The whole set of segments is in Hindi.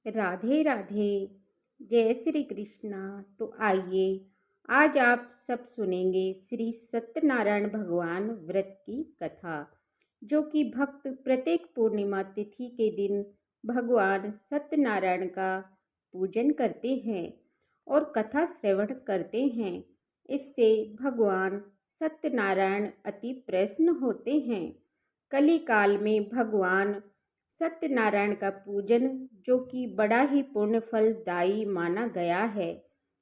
राधे राधे। जय श्री कृष्णा। तो आइए आज आप सब सुनेंगे श्री सत्यनारायण भगवान व्रत की कथा, जो कि भक्त प्रत्येक पूर्णिमा तिथि के दिन भगवान सत्यनारायण का पूजन करते हैं और कथा श्रवण करते हैं। इससे भगवान सत्यनारायण अति प्रसन्न होते हैं। कली काल में भगवान सत्यनारायण का पूजन, जो कि बड़ा ही पुण्य फलदायी माना गया है,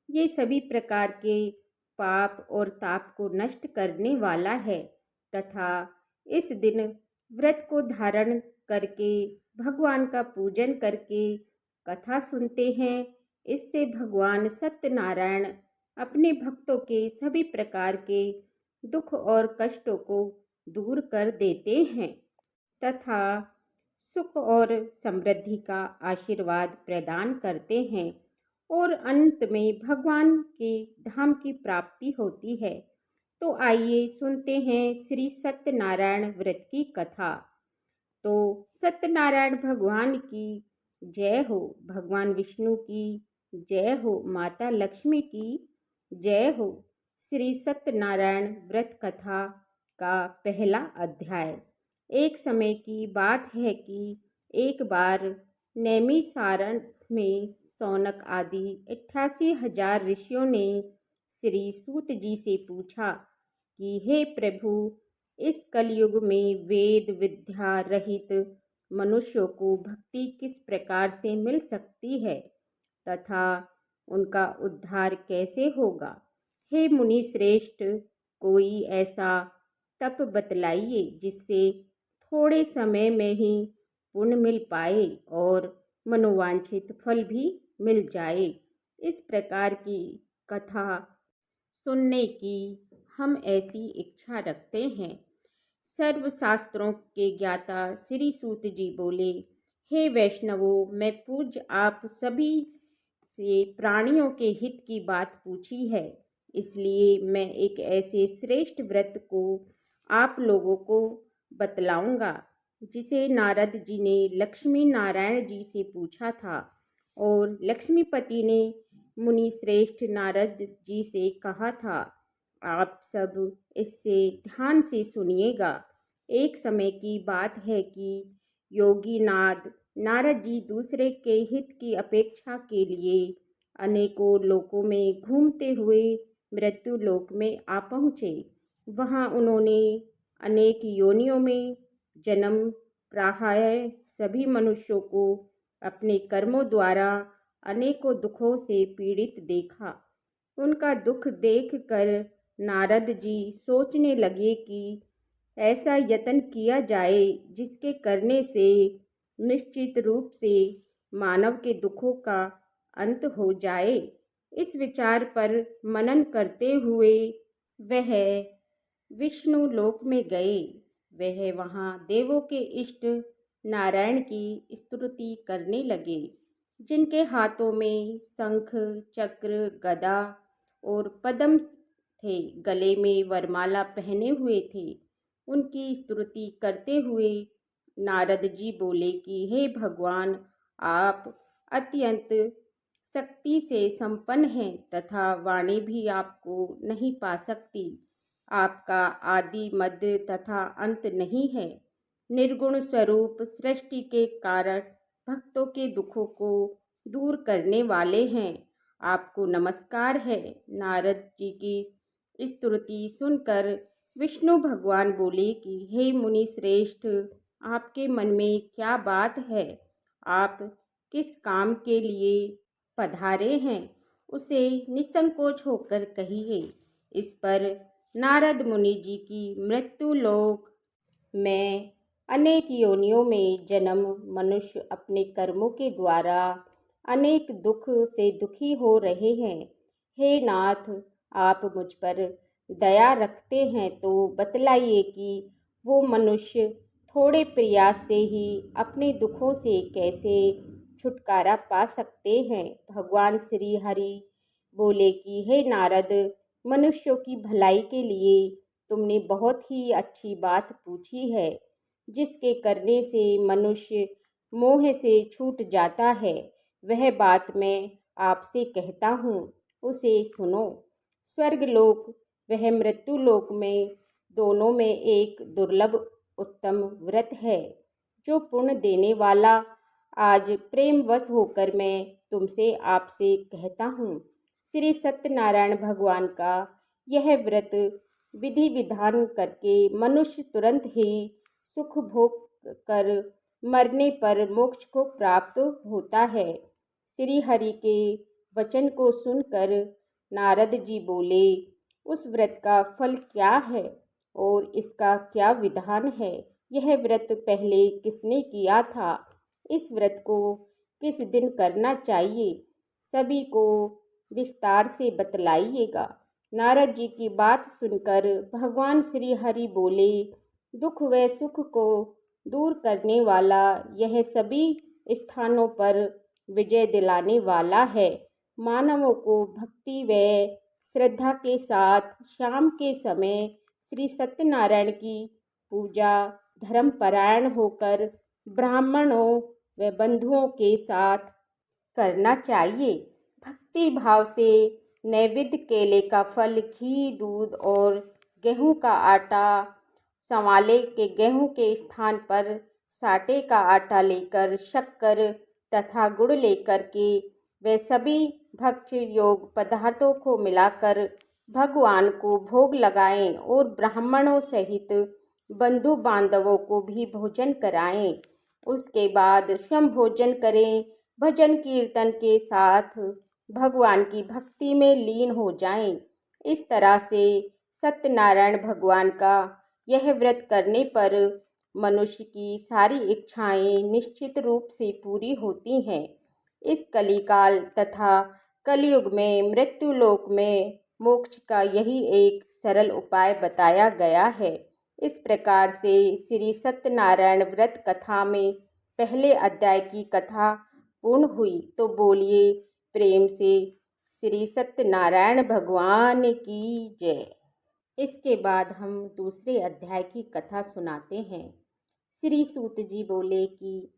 ये सभी प्रकार के पाप और ताप को नष्ट करने वाला है तथा इस दिन व्रत को धारण करके भगवान का पूजन करके कथा सुनते हैं। इससे भगवान सत्यनारायण अपने भक्तों के सभी प्रकार के दुख और कष्टों को दूर कर देते हैं तथा सुख और समृद्धि का आशीर्वाद प्रदान करते हैं और अंत में भगवान के धाम की प्राप्ति होती है। तो आइए सुनते हैं श्री सत्यनारायण व्रत की कथा। तो सत्यनारायण भगवान की जय हो, भगवान विष्णु की जय हो, माता लक्ष्मी की जय हो। श्री सत्यनारायण व्रत कथा का पहला अध्याय। एक समय की बात है कि एक बार नैमिषारण्य में शौनक आदि 88,000 ऋषियों ने श्री सूत जी से पूछा कि हे प्रभु, इस कलयुग में वेद विद्या रहित मनुष्यों को भक्ति किस प्रकार से मिल सकती है तथा उनका उद्धार कैसे होगा। हे मुनि श्रेष्ठ, कोई ऐसा तप बतलाइए जिससे थोड़े समय में ही पुण्य मिल पाए और मनोवांछित फल भी मिल जाए। इस प्रकार की कथा सुनने की हम ऐसी इच्छा रखते हैं। सर्वशास्त्रों के ज्ञाता श्री सूत जी बोले, हे वैष्णवों, मैं पूज्य आप सभी से प्राणियों के हित की बात पूछी है, इसलिए मैं एक ऐसे श्रेष्ठ व्रत को आप लोगों को बतलाऊंगा जिसे नारद जी ने लक्ष्मी नारायण जी से पूछा था और लक्ष्मीपति ने मुनि श्रेष्ठ नारद जी से कहा था। आप सब इससे ध्यान से सुनिएगा। एक समय की बात है कि योगी नारद जी दूसरे के हित की अपेक्षा के लिए अनेकों लोकों में घूमते हुए मृत्यु लोक में आ पहुँचे। वहाँ उन्होंने अनेक योनियों में जन्म प्राय सभी मनुष्यों को अपने कर्मों द्वारा अनेकों दुखों से पीड़ित देखा। उनका दुख देखकर नारद जी सोचने लगे कि ऐसा यत्न किया जाए जिसके करने से निश्चित रूप से मानव के दुखों का अंत हो जाए। इस विचार पर मनन करते हुए वह विष्णु लोक में गए। वह वहाँ देवों के इष्ट नारायण की स्तुति करने लगे, जिनके हाथों में शंख चक्र गदा और पद्म थे, गले में वरमाला पहने हुए थे। उनकी स्तुति करते हुए नारद जी बोले कि हे भगवान, आप अत्यंत शक्ति से संपन्न हैं तथा वाणी भी आपको नहीं पा सकती। आपका आदि मध्य तथा अंत नहीं है। निर्गुण स्वरूप सृष्टि के कारण भक्तों के दुखों को दूर करने वाले हैं। आपको नमस्कार है। नारद जी की स्तुति सुनकर विष्णु भगवान बोले कि हे मुनि श्रेष्ठ, आपके मन में क्या बात है? आप किस काम के लिए पधारे हैं, उसे निसंकोच होकर कहिए। इस पर नारद मुनि जी की मृत्यु लोक में अनेक योनियों में जन्म मनुष्य अपने कर्मों के द्वारा अनेक दुख से दुखी हो रहे हैं। हे नाथ, आप मुझ पर दया रखते हैं तो बतलाइए कि वो मनुष्य थोड़े प्रयास से ही अपने दुखों से कैसे छुटकारा पा सकते हैं। भगवान श्री हरि बोले कि हे नारद, मनुष्यों की भलाई के लिए तुमने बहुत ही अच्छी बात पूछी है, जिसके करने से मनुष्य मोह से छूट जाता है। वह बात मैं आपसे कहता हूँ, उसे सुनो। स्वर्गलोक वह मृत्युलोक में, दोनों में एक दुर्लभ उत्तम व्रत है जो पुण्य देने वाला। आज प्रेमवश होकर मैं तुमसे आपसे कहता हूँ, श्री सत्यनारायण भगवान का यह व्रत विधि विधान करके मनुष्य तुरंत ही सुख भोग कर मरने पर मोक्ष को प्राप्त होता है। श्री हरि के वचन को सुनकर नारद जी बोले, उस व्रत का फल क्या है और इसका क्या विधान है? यह व्रत पहले किसने किया था? इस व्रत को किस दिन करना चाहिए? सभी को विस्तार से बतलाइएगा। नारद जी की बात सुनकर भगवान श्री हरि बोले, दुख व सुख को दूर करने वाला, यह सभी स्थानों पर विजय दिलाने वाला है। मानवों को भक्ति व श्रद्धा के साथ शाम के समय श्री सत्यनारायण की पूजा धर्मपरायण होकर ब्राह्मणों व बंधुओं के साथ करना चाहिए। भक्ति भाव से नैवेद्य केले का फल, घी, दूध और गेहूं का आटा, संवाले के गेहूं के स्थान पर साटे का आटा लेकर शक्कर तथा गुड़ लेकर के वे सभी भक्ष्य योग पदार्थों को मिलाकर भगवान को भोग लगाएं और ब्राह्मणों सहित बंधु बांधवों को भी भोजन कराएं। उसके बाद स्वयं भोजन करें। भजन कीर्तन के साथ भगवान की भक्ति में लीन हो जाएं। इस तरह से सत्यनारायण भगवान का यह व्रत करने पर मनुष्य की सारी इच्छाएं निश्चित रूप से पूरी होती हैं। इस कलिकाल तथा कलयुग में मृत्युलोक में मोक्ष का यही एक सरल उपाय बताया गया है। इस प्रकार से श्री सत्यनारायण व्रत कथा में पहले अध्याय की कथा पूर्ण हुई। तो बोलिए प्रेम से श्री सत्यनारायण भगवान की जय। इसके बाद हम दूसरे अध्याय की कथा सुनाते हैं। श्री सूत जी बोले कि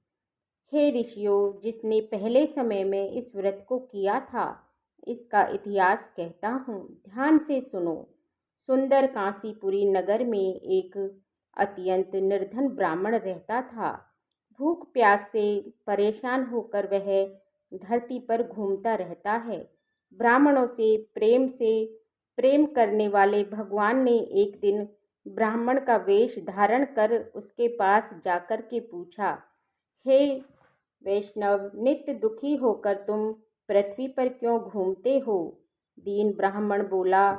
हे ऋषियों, जिसने पहले समय में इस व्रत को किया था, इसका इतिहास कहता हूँ, ध्यान से सुनो। सुंदर काशीपुरी नगर में एक अत्यंत निर्धन ब्राह्मण रहता था। भूख प्यास से परेशान होकर वह धरती पर घूमता रहता है। ब्राह्मणों से प्रेम करने वाले भगवान ने एक दिन ब्राह्मण का वेश धारण कर उसके पास जाकर के पूछा, हे वैष्णव, नित्य दुखी होकर तुम पृथ्वी पर क्यों घूमते हो? दीन ब्राह्मण बोला,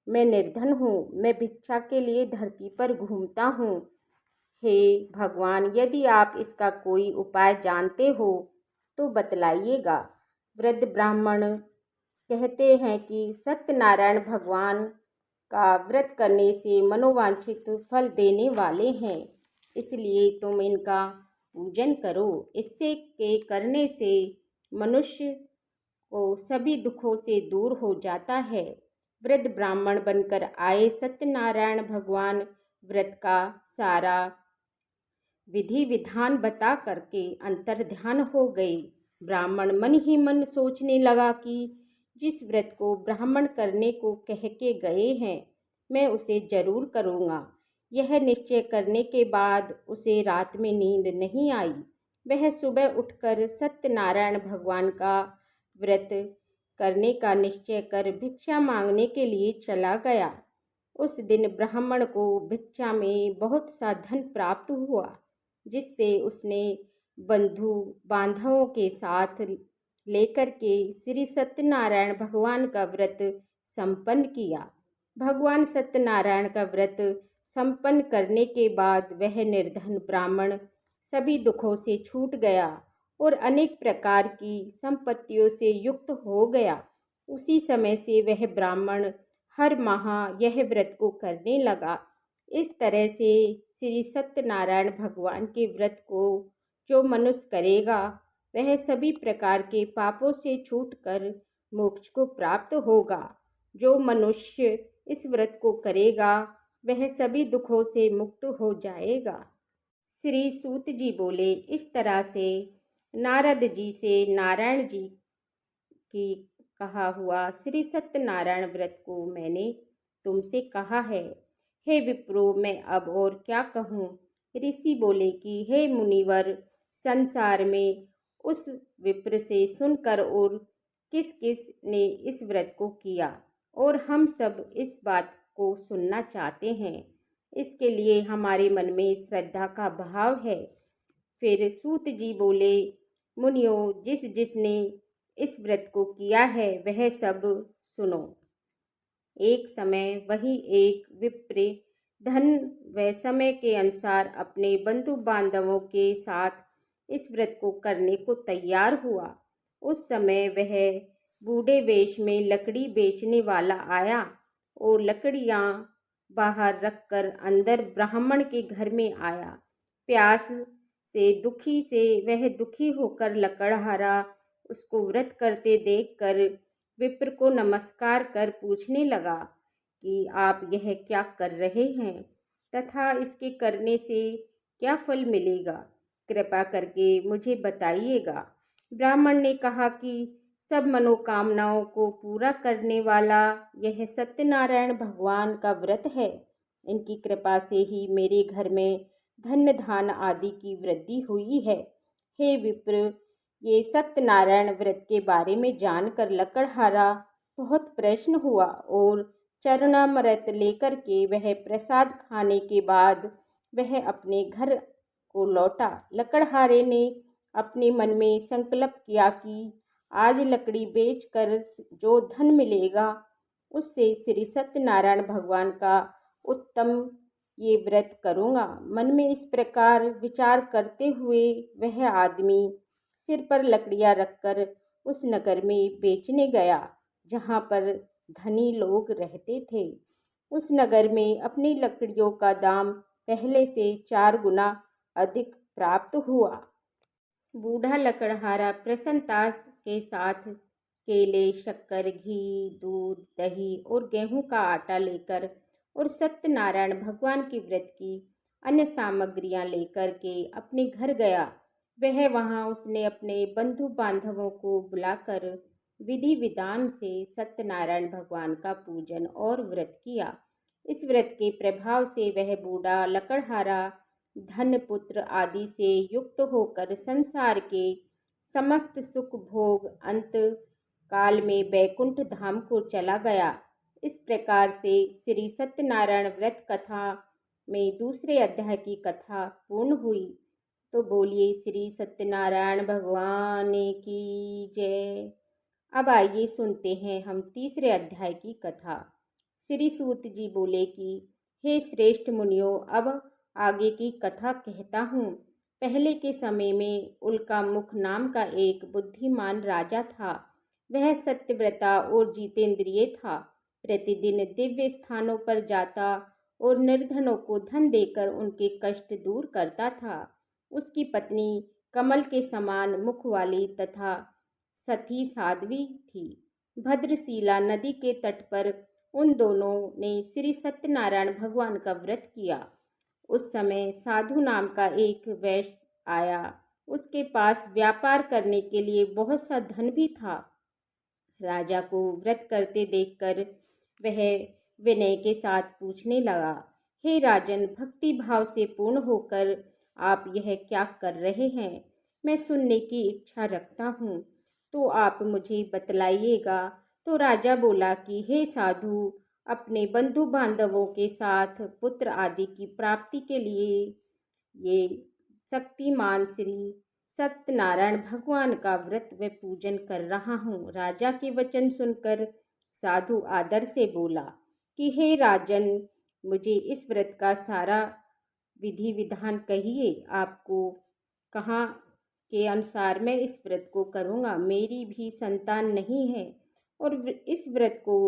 मैं निर्धन हूँ, मैं भिक्षा के लिए धरती पर घूमता हूँ। हे भगवान, यदि आप इसका कोई उपाय जानते हो तो बतलाइएगा। वृद्ध ब्राह्मण कहते हैं कि सत्यनारायण भगवान का व्रत करने से मनोवांछित फल देने वाले हैं, इसलिए तुम इनका पूजन करो। इससे के करने से मनुष्य को सभी दुखों से दूर हो जाता है। वृद्ध ब्राह्मण बनकर आए सत्यनारायण भगवान व्रत का सारा विधि विधान बता करके अंतर्ध्यान हो गए। ब्राह्मण मन ही मन सोचने लगा कि जिस व्रत को ब्राह्मण करने को कह के गए हैं, मैं उसे जरूर करूँगा। यह निश्चय करने के बाद उसे रात में नींद नहीं आई। वह सुबह उठकर सत्यनारायण भगवान का व्रत करने का निश्चय कर भिक्षा मांगने के लिए चला गया। उस दिन ब्राह्मण को भिक्षा में बहुत सा धन प्राप्त हुआ, जिससे उसने बंधु बांधवों के साथ लेकर के श्री सत्यनारायण भगवान का व्रत संपन्न किया। भगवान सत्यनारायण का व्रत संपन्न करने के बाद वह निर्धन ब्राह्मण सभी दुखों से छूट गया और अनेक प्रकार की संपत्तियों से युक्त हो गया। उसी समय से वह ब्राह्मण हर माह यह व्रत को करने लगा। इस तरह से श्री सत्यनारायण भगवान के व्रत को जो मनुष्य करेगा, वह सभी प्रकार के पापों से छूटकर मोक्ष को प्राप्त होगा। जो मनुष्य इस व्रत को करेगा, वह सभी दुखों से मुक्त हो जाएगा। श्री सूत जी बोले, इस तरह से नारद जी से नारायण जी की कहा हुआ श्री सत्यनारायण व्रत को मैंने तुमसे कहा है। हे विप्रो, मैं अब और क्या कहूँ। ऋषि बोले कि हे मुनिवर, संसार में उस विप्र से सुनकर और किस किस ने इस व्रत को किया, और हम सब इस बात को सुनना चाहते हैं। इसके लिए हमारे मन में श्रद्धा का भाव है। फिर सूत जी बोले, मुनियों, जिस जिसने इस व्रत को किया है वह सब सुनो। एक समय वही एक विप्र धन व समय के अनुसार अपने बंधु बांधवों के साथ इस व्रत को करने को तैयार हुआ। उस समय वह बूढ़े वेश में लकड़ी बेचने वाला आया और लकड़ियां बाहर रखकर अंदर ब्राह्मण के घर में आया। प्यास से वह दुखी होकर लकड़हारा उसको व्रत करते देखकर विप्र को नमस्कार कर पूछने लगा कि आप यह क्या कर रहे हैं तथा इसके करने से क्या फल मिलेगा, कृपा करके मुझे बताइएगा। ब्राह्मण ने कहा कि सब मनोकामनाओं को पूरा करने वाला यह सत्यनारायण भगवान का व्रत है। इनकी कृपा से ही मेरे घर में धन धान आदि की वृद्धि हुई है। हे विप्र, ये सत्यनारायण व्रत के बारे में जानकर लकड़हारा बहुत प्रसन्न हुआ और चरणामृत लेकर के वह प्रसाद खाने के बाद वह अपने घर को लौटा। लकड़हारे ने अपने मन में संकल्प किया कि आज लकड़ी बेचकर जो धन मिलेगा उससे श्री सत्यनारायण भगवान का उत्तम ये व्रत करूँगा। मन में इस प्रकार विचार करते हुए वह आदमी सिर पर लकड़ियाँ रखकर उस नगर में बेचने गया जहाँ पर धनी लोग रहते थे। उस नगर में अपनी लकड़ियों का दाम पहले से 4 गुना अधिक प्राप्त हुआ। बूढ़ा लकड़हारा प्रसन्नता के साथ केले, शक्कर, घी, दूध, दही और गेहूं का आटा लेकर और सत्यनारायण भगवान के व्रत की अन्य सामग्रियां लेकर के अपने घर गया। वहाँ उसने अपने बंधु बांधवों को बुलाकर विधि विधान से सत्यनारायण भगवान का पूजन और व्रत किया। इस व्रत के प्रभाव से वह बूढ़ा लकड़हारा धन, पुत्र आदि से युक्त होकर संसार के समस्त सुख भोग अंत काल में बैकुंठ धाम को चला गया। इस प्रकार से श्री सत्यनारायण व्रत कथा में दूसरे अध्याय की कथा पूर्ण हुई। तो बोलिए श्री सत्यनारायण भगवान की जय। अब आइए सुनते हैं हम तीसरे अध्याय की कथा। श्री सूत जी बोले कि हे श्रेष्ठ मुनियों, अब आगे की कथा कहता हूँ। पहले के समय में उल्कामुख नाम का एक बुद्धिमान राजा था। वह सत्यव्रता और जितेंद्रिय था। प्रतिदिन दिव्य स्थानों पर जाता और निर्धनों को धन देकर उनके कष्ट दूर करता था। उसकी पत्नी कमल के समान मुख वाली तथा सती साध्वी थी। भद्रशिला नदी के तट पर उन दोनों ने श्री सत्यनारायण भगवान का व्रत किया। उस समय साधु नाम का एक वैश्य आया। उसके पास व्यापार करने के लिए बहुत सा धन भी था। राजा को व्रत करते देखकर वह विनय के साथ पूछने लगा, हे राजन, भक्ति भाव से पूर्ण होकर आप यह क्या कर रहे हैं? मैं सुनने की इच्छा रखता हूँ, तो आप मुझे बतलाइएगा। तो राजा बोला कि हे साधु, अपने बंधु बांधवों के साथ पुत्र आदि की प्राप्ति के लिए ये शक्तिमान श्री सत्यनारायण भगवान का व्रत व पूजन कर रहा हूँ। राजा के वचन सुनकर साधु आदर से बोला कि हे राजन, मुझे इस व्रत का सारा विधि विधान कहिए। आपको कहाँ के अनुसार मैं इस व्रत को करूँगा। मेरी भी संतान नहीं है और इस व्रत को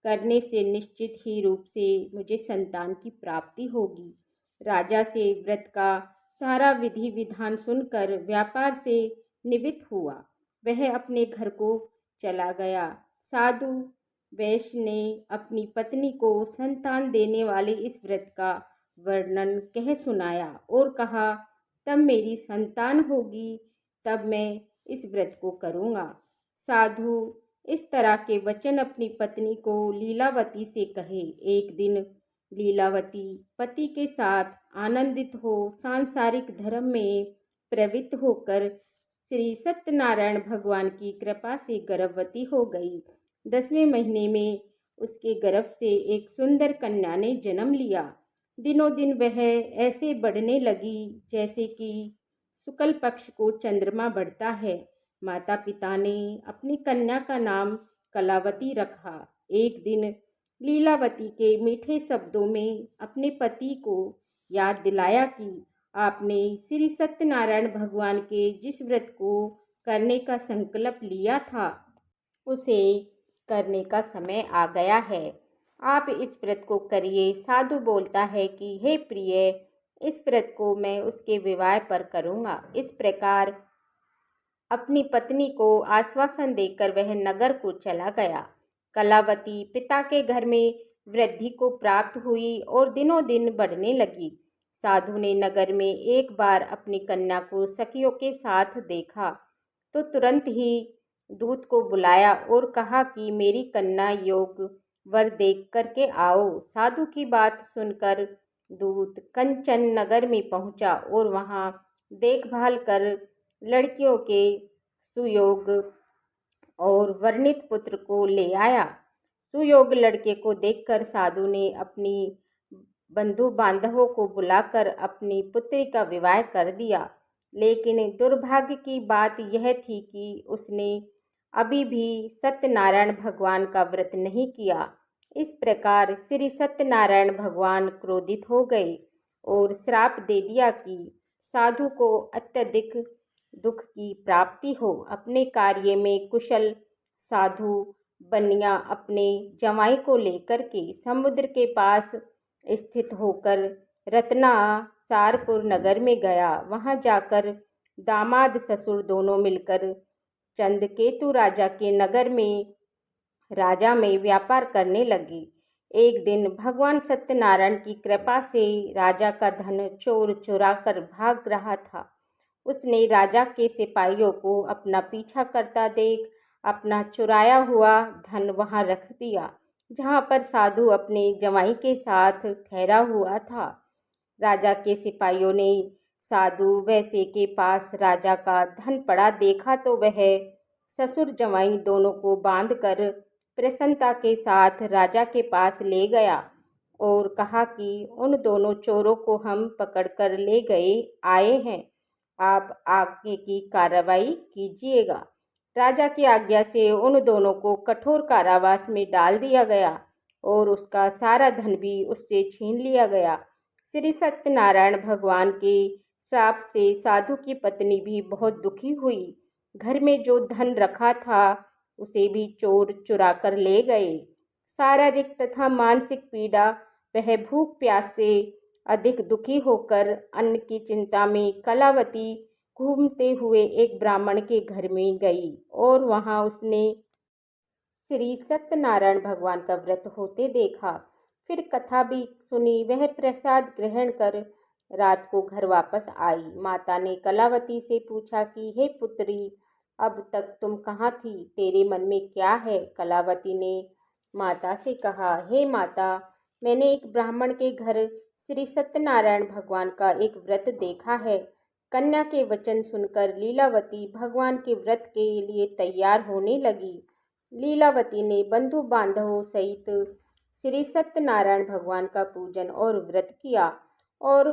करने से निश्चित ही रूप से मुझे संतान की प्राप्ति होगी। राजा से व्रत का सारा विधि विधान सुनकर व्यापार से निवृत्त हुआ। वह अपने घर को चला गया। साधु वैश्य ने अपनी पत्नी को संतान देने वाले इस व्रत का वर्णन कह सुनाया और कहा, तब मेरी संतान होगी, तब मैं इस व्रत को करूँगा। साधु इस तरह के वचन अपनी पत्नी को लीलावती से कहे। एक दिन लीलावती पति के साथ आनंदित हो सांसारिक धर्म में प्रवृत्त होकर श्री सत्यनारायण भगवान की कृपा से गर्भवती हो गई। 10वें महीने में उसके गर्भ से एक सुंदर कन्या ने जन्म लिया। दिनों दिन वह ऐसे बढ़ने लगी जैसे कि शुक्ल पक्ष को चंद्रमा बढ़ता है। माता पिता ने अपनी कन्या का नाम कलावती रखा। एक दिन लीलावती के मीठे शब्दों में अपने पति को याद दिलाया कि आपने श्री सत्यनारायण भगवान के जिस व्रत को करने का संकल्प लिया था उसे करने का समय आ गया है। आप इस व्रत को करिए। साधु बोलता है कि हे प्रिय, इस व्रत को मैं उसके विवाह पर करूँगा। इस प्रकार अपनी पत्नी को आश्वासन देकर वह नगर को चला गया। कलावती पिता के घर में वृद्धि को प्राप्त हुई और दिनों दिन बढ़ने लगी। साधु ने नगर में एक बार अपनी कन्या को सखियों के साथ देखा तो तुरंत ही दूत को बुलाया और कहा कि मेरी कन्या योग वर देख करके आओ। साधु की बात सुनकर दूत कंचन नगर में पहुंचा और वहां देखभाल कर लड़कियों के सुयोग और वर्णित पुत्र को ले आया। सुयोग लड़के को देखकर साधु ने अपनी बंधु बांधवों को बुलाकर अपनी पुत्री का विवाह कर दिया। लेकिन दुर्भाग्य की बात यह थी कि उसने अभी भी सत्यनारायण भगवान का व्रत नहीं किया। इस प्रकार श्री सत्यनारायण भगवान क्रोधित हो गए और श्राप दे दिया कि साधु को अत्यधिक दुख की प्राप्ति हो। अपने कार्य में कुशल साधु बनिया अपने जमाई को लेकर के समुद्र के पास स्थित होकर रत्नासारपुर नगर में गया। वहां जाकर दामाद ससुर दोनों मिलकर चंद्रकेतु राजा के नगर में राजा में व्यापार करने लगे। एक दिन भगवान सत्यनारायण की कृपा से राजा का धन चोर चुरा कर भाग रहा था। उसने राजा के सिपाहियों को अपना पीछा करता देख अपना चुराया हुआ धन वहां रख दिया जहां पर साधु अपने जमाई के साथ ठहरा हुआ था। राजा के सिपाहियों ने साधु वैसे के पास राजा का धन पड़ा देखा तो वह ससुर जमाई दोनों को बांधकर प्रसन्नता के साथ राजा के पास ले गया और कहा कि उन दोनों चोरों को हम पकड़कर ले गए आए हैं, आप आगे की कार्रवाई कीजिएगा। राजा की आज्ञा से उन दोनों को कठोर कारावास में डाल दिया गया और उसका सारा धन भी उससे छीन लिया गया। श्री सत्यनारायण भगवान के श्राप से साधु की पत्नी भी बहुत दुखी हुई। घर में जो धन रखा था उसे भी चोर चुरा कर ले गए। शारीरिक तथा मानसिक पीड़ा वह भूख प्यास से अधिक दुखी होकर अन्न की चिंता में कलावती घूमते हुए एक ब्राह्मण के घर में गई और वहां उसने श्री सत्यनारायण भगवान का व्रत होते देखा। फिर कथा भी सुनी। वह प्रसाद ग्रहण कर रात को घर वापस आई। माता ने कलावती से पूछा कि हे पुत्री, अब तक तुम कहाँ थी? तेरे मन में क्या है? कलावती ने माता से कहा, हे माता, मैंने एक ब्राह्मण के घर श्री सत्यनारायण भगवान का एक व्रत देखा है। कन्या के वचन सुनकर लीलावती भगवान के व्रत के लिए तैयार होने लगी। लीलावती ने बंधु बांधवों सहित श्री सत्यनारायण भगवान का पूजन और व्रत किया और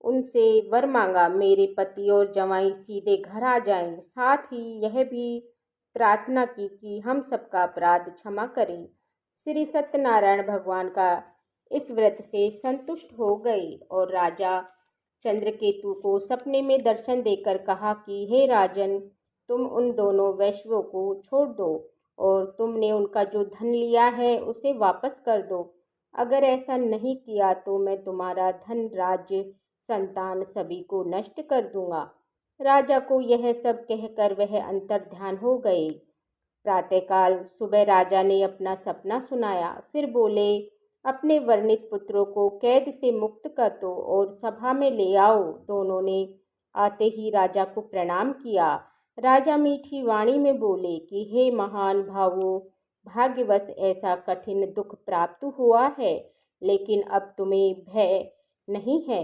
उनसे वर मांगा, मेरे पति और जमाई सीधे घर आ जाएं। साथ ही यह भी प्रार्थना की कि हम सबका अपराध क्षमा करें। श्री सत्यनारायण भगवान का इस व्रत से संतुष्ट हो गए और राजा चंद्रकेतु को सपने में दर्शन देकर कहा कि हे राजन, तुम उन दोनों वैश्यों को छोड़ दो और तुमने उनका जो धन लिया है उसे वापस कर दो। अगर ऐसा नहीं किया तो मैं तुम्हारा धन, राज्य, संतान सभी को नष्ट कर दूंगा। राजा को यह सब कहकर वह अंतर्ध्यान हो गए। प्रातःकाल सुबह राजा ने अपना सपना सुनाया। फिर बोले, अपने वर्णित पुत्रों को कैद से मुक्त कर दो और सभा में ले आओ। दोनों ने आते ही राजा को प्रणाम किया। राजा मीठी वाणी में बोले कि हे महान भावों, भाग्यवश ऐसा कठिन दुख प्राप्त हुआ है, लेकिन अब तुम्हें भय नहीं है।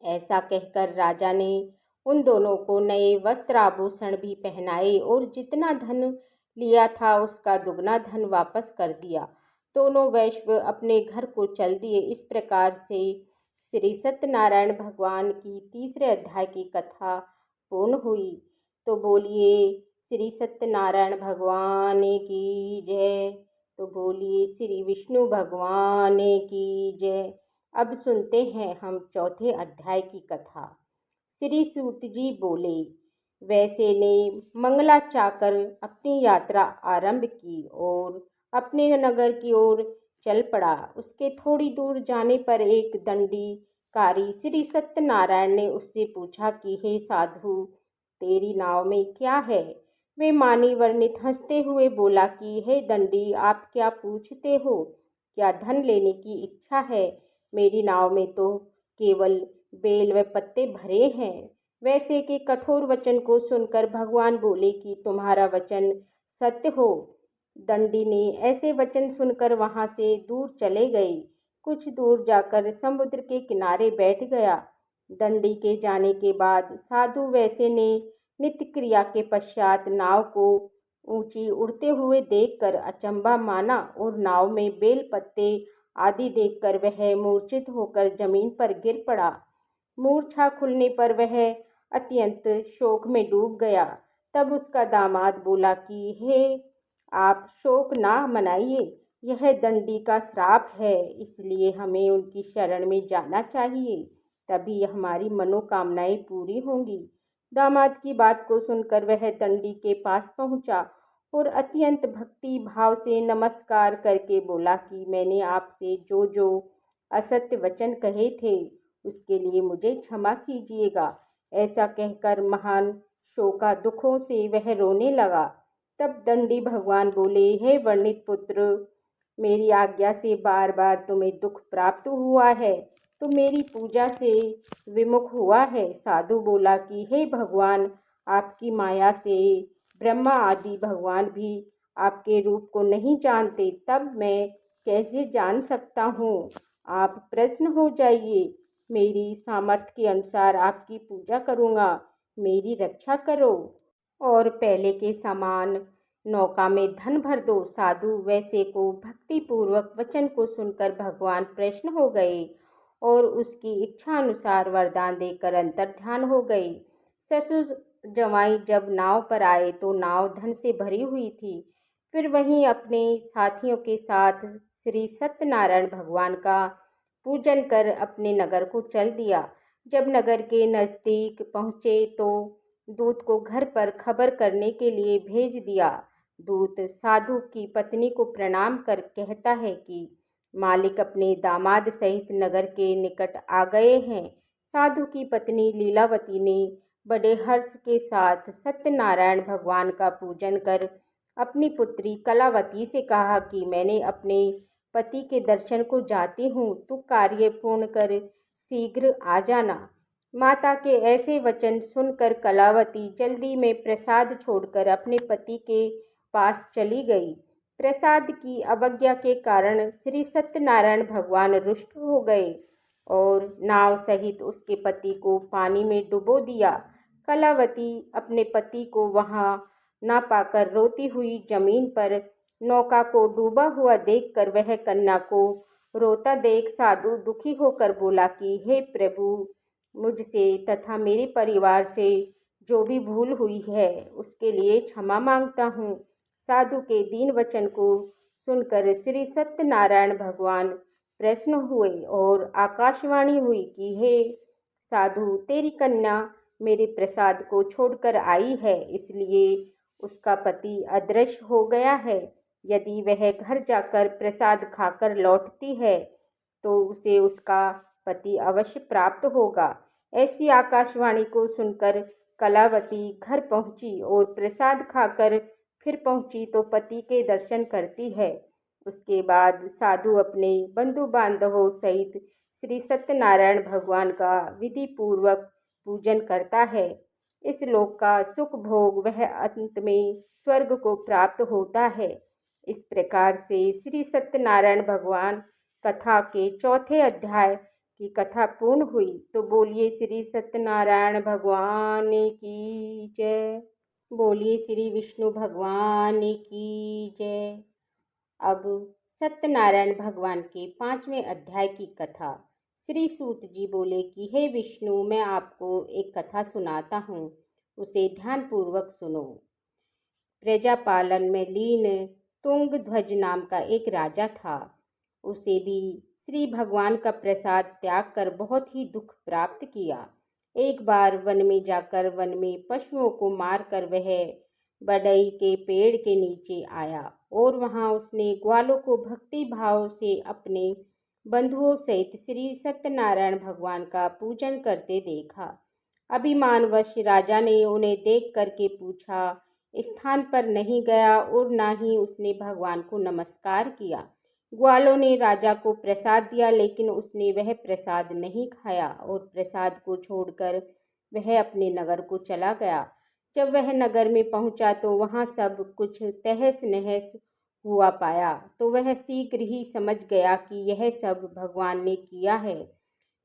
ऐसा कहकर राजा ने उन दोनों को नए वस्त्र आभूषण भी पहनाए और जितना धन लिया था उसका दुगना धन वापस कर दिया। दोनों वैश्व अपने घर को चल दिए। इस प्रकार से श्री सत्यनारायण भगवान की तीसरे अध्याय की कथा पूर्ण हुई। तो बोलिए श्री सत्यनारायण भगवान की जय। तो बोलिए श्री विष्णु भगवान की जय। अब सुनते हैं हम चौथे अध्याय की कथा। श्री सूत जी बोले, वैसे ने मंगला चाकर अपनी यात्रा आरंभ की और अपने नगर की ओर चल पड़ा। उसके थोड़ी दूर जाने पर एक दंडीकारी श्री सत्यनारायण ने उससे पूछा कि हे साधु, तेरी नाव में क्या है? वे मानी वर्णित हंसते हुए बोला कि हे दंडी, आप क्या पूछते हो? क्या धन लेने की इच्छा है? मेरी नाव में तो केवल बेल व पत्ते भरे हैं। वैसे के कठोर वचन को सुनकर भगवान बोले कि तुम्हारा वचन सत्य हो। दंडी ने ऐसे वचन सुनकर वहां से दूर चले गए। कुछ दूर जाकर समुद्र के किनारे बैठ गया। दंडी के जाने के बाद साधु वैसे ने नित्य क्रिया के पश्चात नाव को ऊंची उड़ते हुए देखकर अचंभा माना और नाव में बेल पत्ते आदि देखकर वह मूर्छित होकर जमीन पर गिर पड़ा। मूर्छा खुलने पर वह अत्यंत शोक में डूब गया। तब उसका दामाद बोला कि हे, आप शोक ना मनाइए, यह दंडी का श्राप है, इसलिए हमें उनकी शरण में जाना चाहिए, तभी हमारी मनोकामनाएं पूरी होंगी। दामाद की बात को सुनकर वह दंडी के पास पहुंचा और अत्यंत भक्ति भाव से नमस्कार करके बोला कि मैंने आपसे जो जो असत्य वचन कहे थे उसके लिए मुझे क्षमा कीजिएगा। ऐसा कहकर महान शोका दुखों से वह रोने लगा। तब दंडी भगवान बोले, हे वर्णित पुत्र, मेरी आज्ञा से बार बार तुम्हें दुख प्राप्त हुआ है, तो मेरी पूजा से विमुख हुआ है। साधु बोला कि हे भगवान, आपकी माया से ब्रह्मा आदि भगवान भी आपके रूप को नहीं जानते, तब मैं कैसे जान सकता हूँ? आप प्रसन्न हो जाइए, मेरी सामर्थ्य के अनुसार आपकी पूजा करूँगा, मेरी रक्षा करो और पहले के समान नौका में धन भर दो। साधु वैसे को भक्तिपूर्वक वचन को सुनकर भगवान प्रसन्न हो गए और उसकी इच्छा अनुसार वरदान देकर अंतर्ध्यान हो गए। ससुर जवाई जब नाव पर आए तो नाव धन से भरी हुई थी। फिर वहीं अपने साथियों के साथ श्री सत्यनारायण भगवान का पूजन कर अपने नगर को चल दिया। जब नगर के नज़दीक पहुँचे तो दूत को घर पर खबर करने के लिए भेज दिया। दूत साधु की पत्नी को प्रणाम कर कहता है कि मालिक अपने दामाद सहित नगर के निकट आ गए हैं। साधु की पत्नी लीलावती ने बड़े हर्ष के साथ सत्यनारायण भगवान का पूजन कर अपनी पुत्री कलावती से कहा कि मैंने अपने पति के दर्शन को जाती हूँ, तू कार्य पूर्ण कर शीघ्र आ जाना। माता के ऐसे वचन सुनकर कलावती जल्दी में प्रसाद छोड़कर अपने पति के पास चली गई। प्रसाद की अवज्ञा के कारण श्री सत्यनारायण भगवान रुष्ट हो गए और नाव सहित उसके पति को पानी में डुबो दिया। कलावती अपने पति को वहां ना पाकर रोती हुई जमीन पर नौका को डूबा हुआ देखकर वह कन्या को रोता देख साधु दुखी होकर बोला कि हे प्रभु, मुझसे तथा मेरे परिवार से जो भी भूल हुई है उसके लिए क्षमा मांगता हूँ। साधु के दीन वचन को सुनकर श्री सत्यनारायण भगवान प्रसन्न हुए और आकाशवाणी हुई कि हे साधु, तेरी कन्या मेरे प्रसाद को छोड़कर आई है, इसलिए उसका पति अदृश्य हो गया है। यदि वह घर जाकर प्रसाद खाकर लौटती है तो उसे उसका पति अवश्य प्राप्त होगा। ऐसी आकाशवाणी को सुनकर कलावती घर पहुंची और प्रसाद खाकर फिर पहुंची तो पति के दर्शन करती है। उसके बाद साधु अपने बंधु बांधवों सहित श्री सत्यनारायण भगवान का विधि पूर्वक पूजन करता है। इस लोक का सुख भोग वह अंत में स्वर्ग को प्राप्त होता है। इस प्रकार से श्री सत्यनारायण भगवान कथा के चौथे अध्याय की कथा पूर्ण हुई। तो बोलिए श्री सत्यनारायण भगवान की जय। बोलिए श्री विष्णु भगवान की जय। अब सत्यनारायण भगवान के 5वें अध्याय की कथा। श्री सूत जी बोले कि हे विष्णु, मैं आपको एक कथा सुनाता हूँ, उसे ध्यानपूर्वक सुनो। प्रजापालन में लीन तुंगध्वज नाम का एक राजा था। उसे भी श्री भगवान का प्रसाद त्याग कर बहुत ही दुख प्राप्त किया। एक बार वन में जाकर वन में पशुओं को मारकर वह बड़ई के पेड़ के नीचे आया और वहां उसने ग्वालों को भक्ति भाव से अपने बंधुओं सहित श्री सत्यनारायण भगवान का पूजन करते देखा। अभिमानवश राजा ने उन्हें देख करके पूछा, स्थान पर नहीं गया और ना ही उसने भगवान को नमस्कार किया। ग्वालों ने राजा को प्रसाद दिया, लेकिन उसने वह प्रसाद नहीं खाया और प्रसाद को छोड़कर वह अपने नगर को चला गया। जब वह नगर में पहुंचा तो वहां सब कुछ तहस नहस हुआ पाया। तो वह शीघ्र ही समझ गया कि यह सब भगवान ने किया है।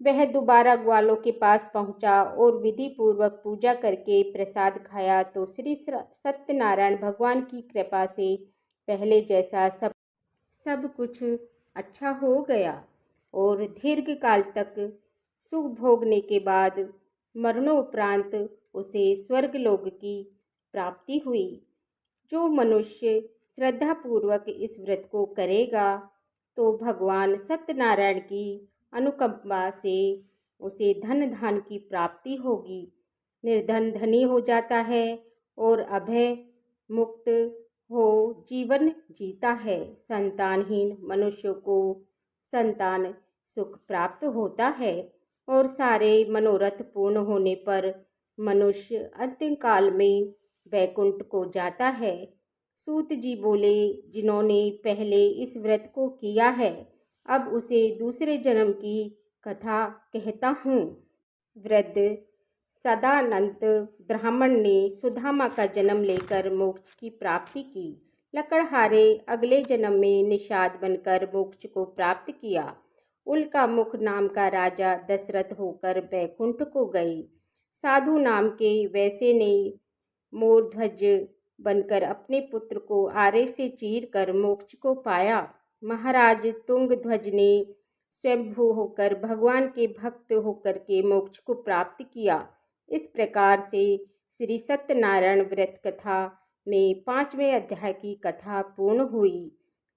वह दोबारा ग्वालों के पास पहुंचा और विधि पूर्वक पूजा करके प्रसाद खाया तो श्री सत्यनारायण भगवान की कृपा से पहले जैसा सब कुछ अच्छा हो गया और दीर्घ काल तक सुख भोगने के बाद मरणोपरांत उसे स्वर्गलोक की प्राप्ति हुई। जो मनुष्य श्रद्धापूर्वक इस व्रत को करेगा तो भगवान सत्यनारायण की अनुकंपा से उसे धन धान की प्राप्ति होगी। निर्धन धनी हो जाता है और अभय मुक्त हो जीवन जीता है। संतानहीन मनुष्य को संतान सुख प्राप्त होता है और सारे मनोरथ पूर्ण होने पर मनुष्य अंतिम काल में वैकुंठ को जाता है। सूत जी बोले, जिन्होंने पहले इस व्रत को किया है, अब उसे दूसरे जन्म की कथा कहता हूँ। वृद्ध सदानंद ब्राह्मण ने सुदामा का जन्म लेकर मोक्ष की प्राप्ति की। लकड़हारे अगले जन्म में निषाद बनकर मोक्ष को प्राप्त किया। उल्का मुख नाम का राजा दशरथ होकर वैकुंठ को गए। साधु नाम के वैसे ने मोरध्वज बनकर अपने पुत्र को आरे से चीर कर मोक्ष को पाया। महाराज तुंगध्वज ने स्वयंभू होकर भगवान के भक्त होकर के मोक्ष को प्राप्त किया। इस प्रकार से श्री सत्यनारायण व्रत कथा में 5वें अध्याय की कथा पूर्ण हुई।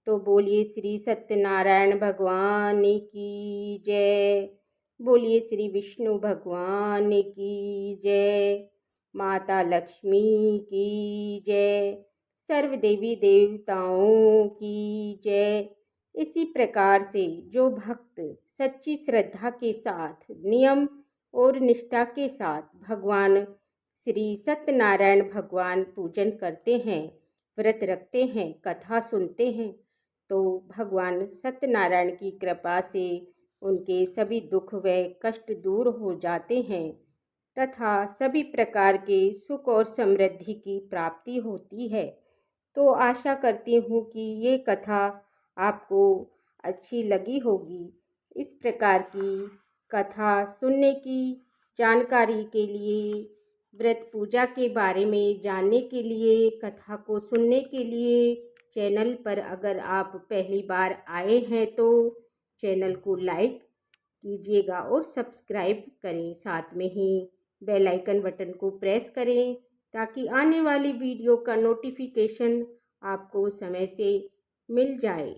तो बोलिए श्री सत्यनारायण भगवान की जय। बोलिए श्री विष्णु भगवान की जय। माता लक्ष्मी की जय। सर्व देवी देवताओं की जय। इसी प्रकार से जो भक्त सच्ची श्रद्धा के साथ नियम और निष्ठा के साथ भगवान श्री सत्यनारायण भगवान पूजन करते हैं, व्रत रखते हैं, कथा सुनते हैं, तो भगवान सत्यनारायण की कृपा से उनके सभी दुख व कष्ट दूर हो जाते हैं तथा सभी प्रकार के सुख और समृद्धि की प्राप्ति होती है। तो आशा करती हूँ कि ये कथा आपको अच्छी लगी होगी। इस प्रकार की कथा सुनने की जानकारी के लिए, व्रत पूजा के बारे में जानने के लिए, कथा को सुनने के लिए चैनल पर अगर आप पहली बार आए हैं तो चैनल को लाइक कीजिएगा और सब्सक्राइब करें। साथ में ही बेल आइकन बटन को प्रेस करें ताकि आने वाली वीडियो का नोटिफिकेशन आपको समय से मिल जाए।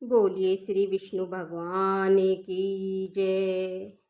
बोलिए श्री विष्णु भगवान की जय।